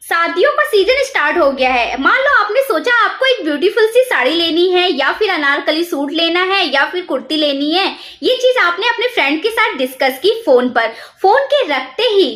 शादियों का season start हो गया है। मान लो आपने सोचा आपको एक ब्यूटीफुल सी साड़ी लेनी है या फिर अनारकली सूट लेना है या फिर कुर्ती लेनी है। ये चीज आपने अपने फ्रेंड के साथ डिस्कस की फोन पर। फोन के रखते ही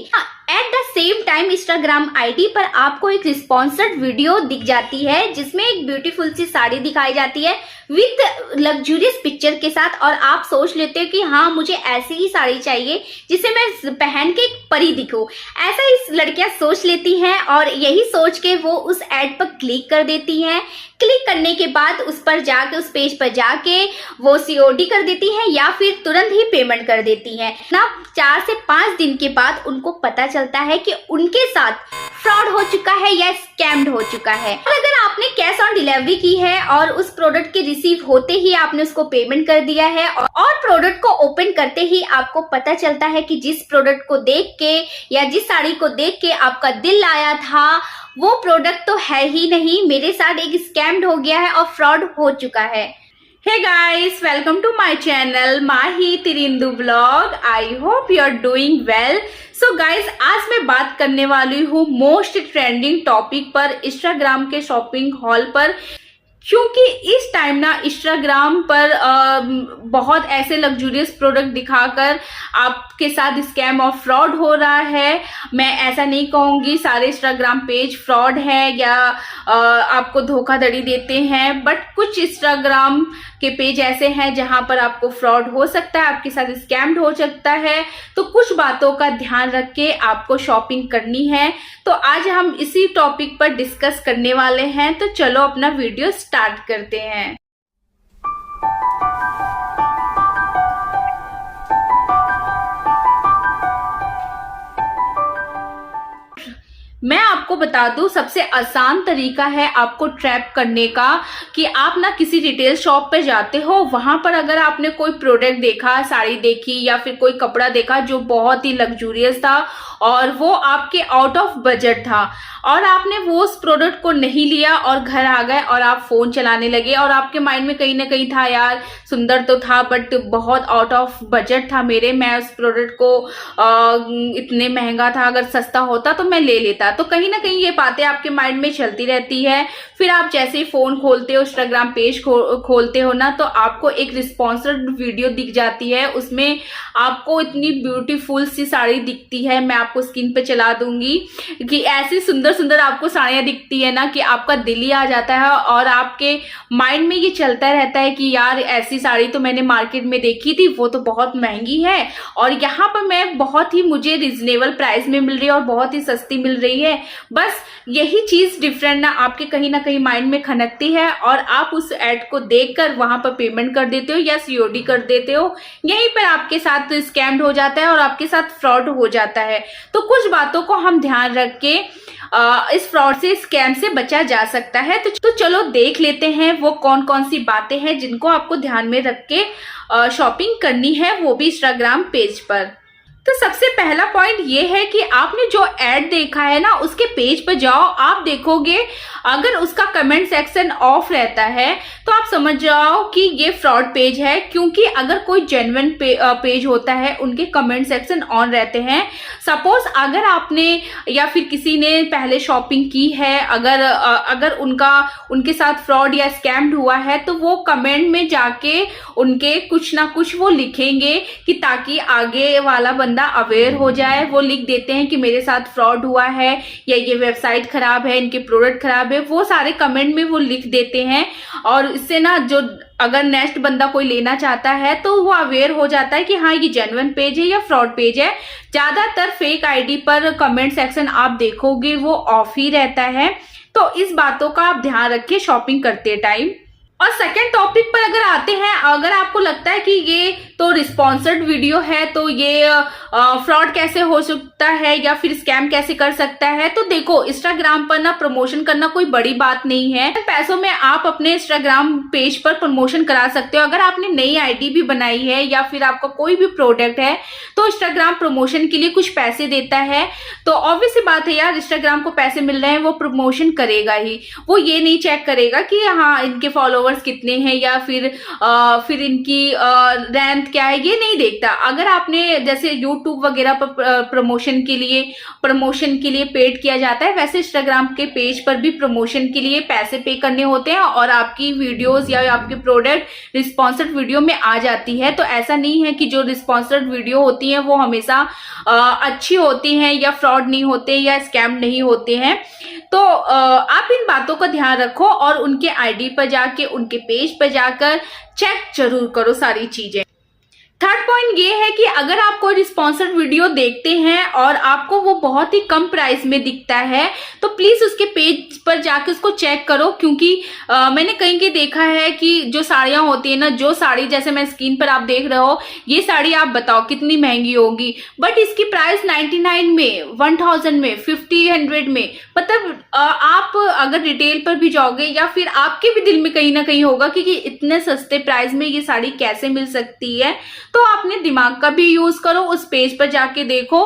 at the same time Instagram ID पर आपको एक रिस्पॉन्सर्ड वीडियो दिख जाती है जिसमें एक ब्यूटीफुल सी साड़ी दिखाई जाती है विथ लग्जूरियस पिक्चर के साथ, और आप सोच लेते हो कि हाँ मुझे ऐसी ही साड़ी चाहिए जिसे मैं पहन के एक परी दिखूं। ऐसा इस लड़कियां सोच लेती हैं और यही सोच के वो उस एड पर क्लिक कर देती हैं। क्लिक करने के बाद उस पर जाके उस पेज पर जाके वो सीओडी कर देती हैं या फिर तुरंत ही पेमेंट कर देती हैं ना। 4 से 5 दिन के बाद उनको पता चलता है कि उनके साथ फ्रॉड हो चुका है या स्कैम्ड हो चुका है। और अगर आपने कैश ऑन डिलीवरी की है और उस प्रोडक्ट के रिसीव होते ही आपने उसको पेमेंट कर दिया है और प्रोडक्ट को ओपन करते ही आपको पता चलता है कि जिस प्रोडक्ट को देख के या जिस साड़ी को देख के आपका दिल आया था वो प्रोडक्ट तो है ही नहीं, मेरे साथ एक स्कैम्ड हो गया है और फ्रॉड हो चुका है। Hey guys, welcome to my channel Mahi Tirindu Vlog. I hope you are doing well. So guys, आज मैं बात करने वाली हूँ मोस्ट ट्रेंडिंग टॉपिक पर, इंस्टाग्राम के शॉपिंग हॉल पर। क्योंकि इस टाइम ना इंस्टाग्राम पर बहुत ऐसे लग्जूरियस प्रोडक्ट दिखाकर आपके साथ स्कैम और फ्रॉड हो रहा है। मैं ऐसा नहीं कहूँगी सारे इंस्टाग्राम पेज फ्रॉड है या आपको धोखाधड़ी देते हैं, बट कुछ इंस्टाग्राम के पेज ऐसे हैं जहां पर आपको फ्रॉड हो सकता है, आपके साथ स्कैम्ड हो सकता है। तो कुछ बातों का ध्यान रख के आपको शॉपिंग करनी है। तो आज हम इसी टॉपिक पर डिस्कस करने वाले हैं। तो चलो अपना वीडियो स्टार्ट करते हैं। मैं आपको बता दूं सबसे आसान तरीका है आपको ट्रैप करने का कि आप ना किसी रिटेल शॉप पे जाते हो, वहां पर अगर आपने कोई प्रोडक्ट देखा, साड़ी देखी या फिर कोई कपड़ा देखा जो बहुत ही लग्जूरियस था और वो आपके आउट ऑफ बजट था और आपने वो उस प्रोडक्ट को नहीं लिया और घर आ गए और आप फोन चलाने लगे और आपके माइंड में कहीं ना कहीं था यार सुंदर तो था बट बहुत आउट ऑफ बजट था मेरे, मैं उस प्रोडक्ट को इतने महंगा था, अगर सस्ता होता तो मैं ले लेता। तो कहीं ना कहीं ये बातें आपके माइंड में चलती रहती है। फिर आप जैसे ही फोन खोलते हो, इंस्टाग्राम पेज खोलते हो ना, तो आपको एक रिस्पॉन्सर्ड वीडियो दिख जाती है। उसमें आपको इतनी ब्यूटीफुल सी साड़ी दिखती है, मैं आपको स्क्रीन पे चला दूंगी कि ऐसी सुंदर सुंदर आपको साड़ियां दिखती है ना कि आपका दिल ही आ जाता है और आपके माइंड में ये चलता रहता है कि यार ऐसी साड़ी तो मैंने मार्केट में देखी थी, वो तो बहुत महंगी है और यहाँ पर मैं बहुत ही मुझे रिजनेबल प्राइस में मिल रही है और बहुत ही सस्ती मिल रही है। बस यही चीज डिफरेंट ना आपके कहीं ना कहीं माइंड में खनकती है और आप उस एड को देखकर वहां पर पेमेंट कर देते हो या सीओडी कर देते हो। यहीं पर आपके साथ स्कैम्ड हो जाता है और आपके साथ फ्रॉड हो जाता है। तो कुछ बातों को हम ध्यान रख के इस फ्रॉड से, स्कैम से बचा जा सकता है। तो चलो देख लेते हैं वो कौन कौन सी बातें हैं जिनको आपको ध्यान में रख के शॉपिंग करनी है, वो भी इंस्टाग्राम पेज पर। तो सबसे पहला पॉइंट ये है कि आपने जो एड देखा है ना उसके पेज पर जाओ, आप देखोगे अगर उसका कमेंट सेक्शन ऑफ रहता है तो आप समझ जाओ कि ये फ्रॉड पेज है, क्योंकि अगर कोई जेन्युइन पेज होता है उनके कमेंट सेक्शन ऑन रहते हैं। सपोज अगर आपने या फिर किसी ने पहले शॉपिंग की है, अगर उनके साथ फ्रॉड या स्कैम्ड हुआ है तो वो कमेंट में जाके उनके कुछ ना कुछ वो लिखेंगे कि ताकि आगे वाला बंदा अवेयर हो जाए। वो लिख देते हैं कि मेरे साथ फ्रॉड हुआ है या ये वेबसाइट खराब है, इनके प्रोडक्ट खराब है, वो सारे कमेंट में वो लिख देते हैं और इससे ना जो अगर नेक्स्ट बंदा कोई लेना चाहता है तो वो अवेयर हो जाता है कि हाँ ये जेन्युइन पेज है या फ्रॉड पेज है। ज्यादातर फेक आईडी पर कमेंट सेक्शन आप देखोगे वो ऑफ ही रहता है। तो इस बातों का आप ध्यान रखिए शॉपिंग करते टाइम। और सेकेंड टॉपिक पर अगर आते हैं, अगर आपको लगता है कि ये तो रिस्पॉन्सर्ड वीडियो है तो ये फ्रॉड कैसे हो सकता है या फिर स्कैम कैसे कर सकता है, तो देखो इंस्टाग्राम पर ना प्रमोशन करना कोई बड़ी बात नहीं है। पैसों में आप अपने इंस्टाग्राम पेज पर प्रमोशन करा सकते हो। अगर आपने नई आईडी भी बनाई है या फिर आपका कोई भी प्रोडक्ट है तो इंस्टाग्राम प्रमोशन के लिए कुछ पैसे देता है। तो ऑब्वियस सी बात है यार, इंस्टाग्राम को पैसे मिल रहे हैं, वो प्रमोशन करेगा ही। वो ये नहीं चेक करेगा कि हाँ इनके फॉलोवर्स कितने हैं या फिर इनकी रैंक क्या है, ये नहीं देखता। अगर आपने जैसे यूट्यूब यूट्यूब वगैरह पर प्रमोशन के लिए पेड किया जाता है, वैसे इंस्टाग्राम के पेज पर भी प्रमोशन के लिए पैसे पे करने होते हैं और आपकी वीडियोस या आपकी प्रोडक्ट रिस्पॉन्सर्ड वीडियो में आ जाती है। तो ऐसा नहीं है कि जो रिस्पॉन्सर्ड वीडियो होती है वो हमेशा अच्छी होती हैं या फ्रॉड नहीं होते या स्कैम नहीं होते हैं। तो आप इन बातों का ध्यान रखो और उनके आईडी पर जाके, उनके पेज पर जाकर चेक जरूर करो सारी चीजें। थर्ड पॉइंट ये है कि अगर आप कोई रिस्पॉन्सर्ड वीडियो देखते हैं और आपको वो बहुत ही कम प्राइस में दिखता है तो प्लीज उसके पेज पर जाके उसको चेक करो, क्योंकि मैंने कहीं के देखा है कि जो साड़ियां होती है ना, जो साड़ी जैसे मैं स्क्रीन पर आप देख रहे हो, ये साड़ी आप बताओ कितनी महंगी होगी, बट इसकी प्राइस 99 में, 1000 में, 50-100 में, मतलब आप अगर रिटेल पर भी जाओगे या फिर आपके भी दिल में कहीं ना कहीं होगा कि इतने सस्ते प्राइस में ये साड़ी कैसे मिल सकती है। तो आपने दिमाग का भी यूज करो, उस पेज पर जाके देखो।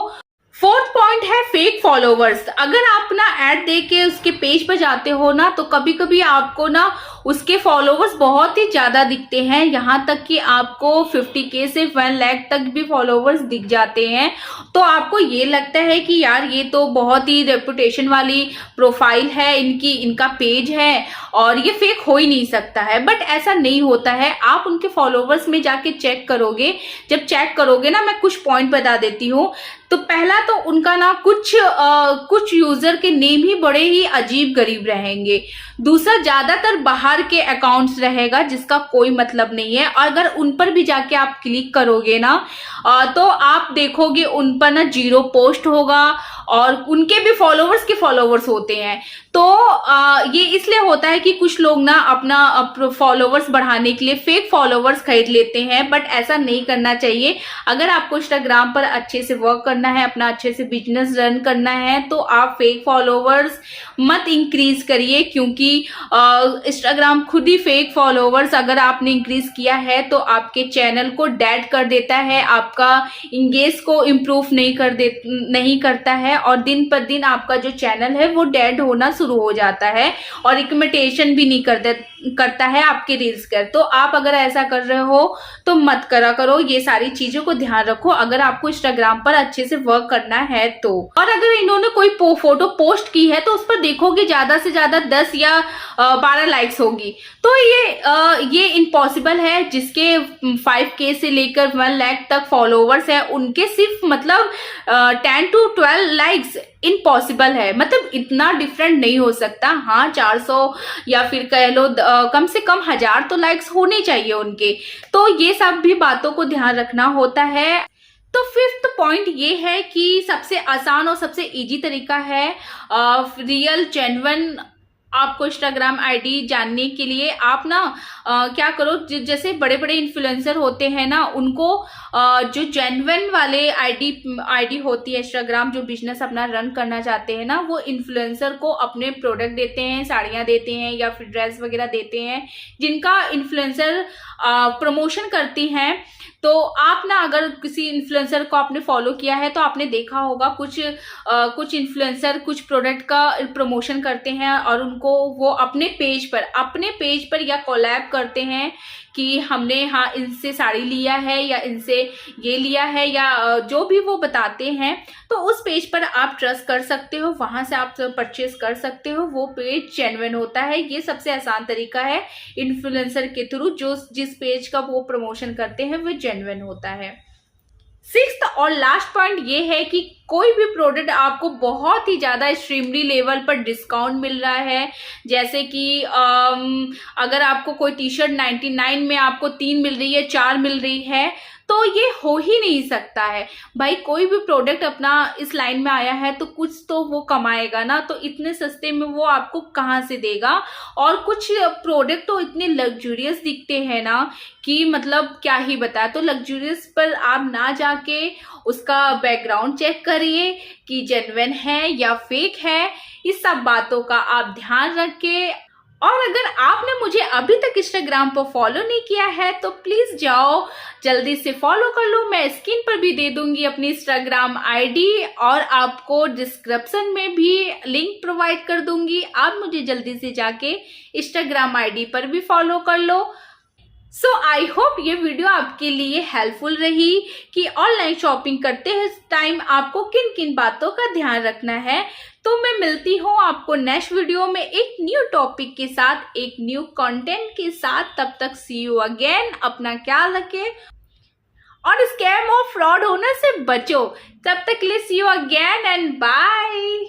फोर्थ पॉइंट है फेक फॉलोवर्स। अगर आप ना ऐड देख के उसके पेज पर जाते हो ना तो कभी कभी आपको ना उसके फॉलोवर्स बहुत ही ज्यादा दिखते हैं, यहाँ तक कि आपको 50K से 1 लाख तक भी फॉलोवर्स दिख जाते हैं। तो आपको ये लगता है कि यार ये तो बहुत ही रेपुटेशन वाली प्रोफाइल है इनका पेज है और ये फेक हो ही नहीं सकता है, बट ऐसा नहीं होता है। आप उनके फॉलोवर्स में जाके चेक करोगे, जब चेक करोगे ना, मैं कुछ पॉइंट बता देती हूँ। तो पहला तो उनका ना कुछ यूजर के नेम ही बड़े ही अजीब गरीब रहेंगे। दूसरा, ज्यादातर बाहर के अकाउंट्स रहेगा जिसका कोई मतलब नहीं है, और अगर उन पर भी जाके आप क्लिक करोगे ना तो आप देखोगे उन पर ना 0 पोस्ट होगा और उनके भी फॉलोवर्स के फॉलोवर्स होते हैं। तो ये इसलिए होता है कि कुछ लोग ना अपना फॉलोवर्स बढ़ाने के लिए फेक फॉलोवर्स खरीद लेते हैं, बट ऐसा नहीं करना चाहिए। अगर आपको इंस्टाग्राम पर अच्छे से वर्क करना है, अपना अच्छे से बिजनेस रन करना है, तो आप फेक फॉलोवर्स मत इंक्रीज करिए, क्योंकि इंस्टाग्राम खुद ही फेक फॉलोवर्स अगर आपने इंक्रीज किया है तो आपके चैनल को डेड कर देता है, आपका इंगेज को इम्प्रूव नहीं करता है, और दिन पर दिन आपका जो चैनल है वो डेड होना शुरू हो जाता है और रिकमेंडेशन भी नहीं करता है आपके रील्स कर। तो आप अगर ऐसा कर रहे हो तो मत करा करो, ये सारी चीजों को ध्यान रखो अगर आपको इंस्टाग्राम पर अच्छे से वर्क करना है तो। और अगर इन्होंने कोई फोटो पोस्ट की है तो उस पर देखोगे ज्यादा से ज्यादा 10 या 12 लाइक्स होगी, तो ये इम्पॉसिबल है। जिसके 5K से लेकर 1 लाख तक फॉलोवर्स है उनके सिर्फ मतलब 10 to 12 लाइक्स इम्पॉसिबल है, मतलब इतना डिफरेंट नहीं हो सकता। हाँ, 400 या फिर कह लो कम से कम 1000 तो लाइक्स होने चाहिए उनके। तो ये सब भी बातों को ध्यान रखना होता है। तो फिफ्थ पॉइंट ये है कि सबसे आसान और सबसे इजी तरीका है रियल जेन्युइन आपको इंस्टाग्राम आईडी जानने के लिए। आप ना क्या करो, जैसे बड़े बड़े इन्फ्लुएंसर होते हैं ना, उनको जो जेन्युइन वाले आईडी होती है इंस्टाग्राम, जो बिजनेस अपना रन करना चाहते हैं ना, वो इन्फ्लुएंसर को अपने प्रोडक्ट देते हैं, साड़ियाँ देते हैं या फिर ड्रेस वगैरह देते हैं, जिनका इन्फ्लुएंसर प्रमोशन करती हैं। तो आप ना अगर किसी इन्फ्लुएंसर को आपने फॉलो किया है तो आपने देखा होगा कुछ इन्फ्लुएंसर कुछ प्रोडक्ट का प्रमोशन करते हैं और उनको वो अपने पेज पर या कोलैब करते हैं कि हमने हाँ इनसे साड़ी लिया है या इनसे ये लिया है, या जो भी वो बताते हैं। तो उस पेज पर आप ट्रस्ट कर सकते हो, वहां से आप परचेज कर सकते हो, वो पेज जेन्युइन होता है। ये सबसे आसान तरीका है इन्फ्लुएंसर के थ्रू, जो जिस पेज का वो प्रमोशन करते हैं वो जेन्युइन होता है। सिक्स्थ और लास्ट पॉइंट ये है कि कोई भी प्रोडक्ट आपको बहुत ही ज्यादा एक्सट्रीमली लेवल पर डिस्काउंट मिल रहा है, जैसे कि अगर आपको कोई टी शर्ट 99 में आपको 3 मिल रही है, 4 मिल रही है, तो ये हो ही नहीं सकता है भाई। कोई भी प्रोडक्ट अपना इस लाइन में आया है तो कुछ तो वो कमाएगा ना, तो इतने सस्ते में वो आपको कहाँ से देगा। और कुछ प्रोडक्ट तो इतने लग्जूरियस दिखते हैं ना कि मतलब क्या ही बताए। तो लग्जूरियस पर आप ना जाके उसका बैकग्राउंड चेक करिए कि जेन्युइन है या फेक है, इस सब बातों का आप ध्यान रखें। और अगर आपने मुझे अभी तक इंस्टाग्राम पर फॉलो नहीं किया है तो प्लीज जाओ जल्दी से फॉलो कर लो। मैं स्क्रीन पर भी दे दूंगी अपनी इंस्टाग्राम आईडी और आपको डिस्क्रिप्शन में भी लिंक प्रोवाइड कर दूंगी। आप मुझे जल्दी से जाके इंस्टाग्राम आईडी पर भी फॉलो कर लो। सो आई होप ये वीडियो आपके लिए हेल्पफुल रही कि ऑनलाइन शॉपिंग करते हैं टाइम आपको किन किन बातों का ध्यान रखना है। तो मैं मिलती हूँ आपको नेक्स्ट वीडियो में एक न्यू टॉपिक के साथ, एक न्यू कंटेंट के साथ। तब तक सी यू अगेन, अपना ख्याल रखें और स्कैम और फ्रॉड होने से बचो। तब तक के लिए सी यू अगेन एंड बाय।